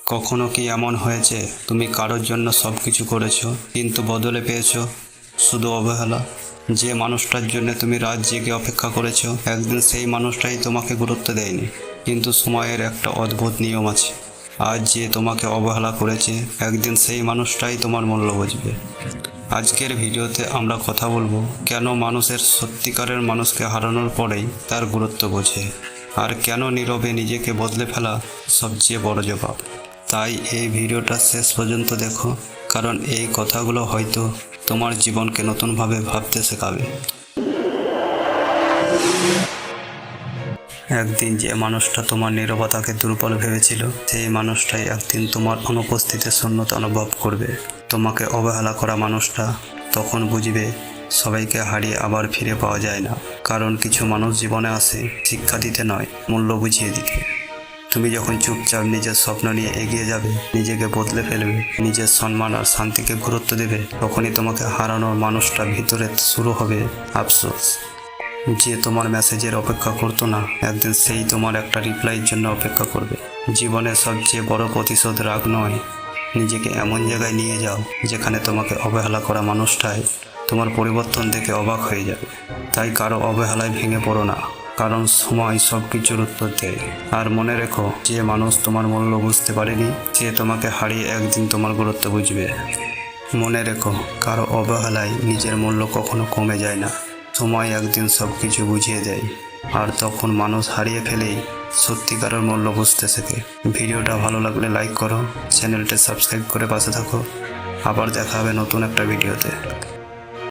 কখনো কি এমন হয়েছে তুমি কারোর জন্য সব কিছু করেছো কিন্তু বদলে পেয়েছো শুধু অবহেলা? যে মানুষটার জন্য তুমি রাত জেগে অপেক্ষা করেছো একদিন সেই মানুষটাই তোমাকে গুরুত্ব দেয়নি। কিন্তু সময়ের একটা অদ্ভুত নিয়ম আছে, আজ যে তোমাকে অবহেলা করেছে একদিন সেই মানুষটাই তোমার মূল্য বুঝবে। আজকের ভিডিওতে আমরা কথা বলবো কেন মানুষের সত্যিকারের মানুষকে হারানোর পরেই তার গুরুত্ব বোঝে, আর কেন নীরবে নিজেকে বদলে ফেলা সবচেয়ে বড় জবাব। তাই এই ভিডিওটা শেষ পর্যন্ত দেখো, কারণ এই কথাগুলো হয়তো তোমার জীবনকে নতুনভাবে ভাবতে শেখাবে। একদিন যে মানুষটা তোমার নীরবতাকে দুর্বল ভেবেছিল সেই মানুষটাই একদিন তোমার অনুপস্থিতিতে শূন্যতা অনুভব করবে। তোমাকে অবহেলা করা মানুষটা তখন বুঝবে সবাইকে হারিয়ে আবার ফিরে পাওয়া যায় না, কারণ কিছু মানুষ জীবনে আসে শিক্ষা দিতে নয়, মূল্য বুঝিয়ে দিতে। তুমি যখন চুপচাপ নিজের স্বপ্ন নিয়ে এগিয়ে যাবে, নিজেকে বদলে ফেলবে, নিজের সম্মান আর শান্তিকে গুরুত্ব দেবে, তখনই তোমাকে হারানোর মানুষটা ভিতরে শুরু হবে আফসোস। যে তোমার মেসেজের অপেক্ষা করতো না একদিন সেই তোমার একটা রিপ্লাইয়ের জন্য অপেক্ষা করবে। জীবনের সবচেয়ে বড় প্রতিশোধ রাগ নয়, নিজেকে এমন জায়গায় নিয়ে যাও যেখানে তোমাকে অবহেলা করা মানুষটাই তোমার পরিবর্তন দেখে অবাক হয়ে যাবে। তাই কারো অবহেলায় ভেঙে পড়ো না, কারণ সময় সব কিছুর উত্তর দেয়। আর মনে রেখো, যে মানুষ তোমার মূল্য বুঝতে পারেনি সে তোমাকে হারিয়ে একদিন তোমার গুরুত্ব বুঝবে। মনে রেখো, কারো অবহেলায় নিজের মূল্য কখনো কমে যায় না, সময় একদিন সব কিছু বুঝিয়ে দেয়। আর তখন মানুষ হারিয়ে ফেলেই সত্যিকারের মূল্য বুঝতে শেখে। ভিডিওটা ভালো লাগলে লাইক করো, চ্যানেলটা সাবস্ক্রাইব করে পাশে থাকো। আবার দেখা হবে নতুন একটা ভিডিওতে।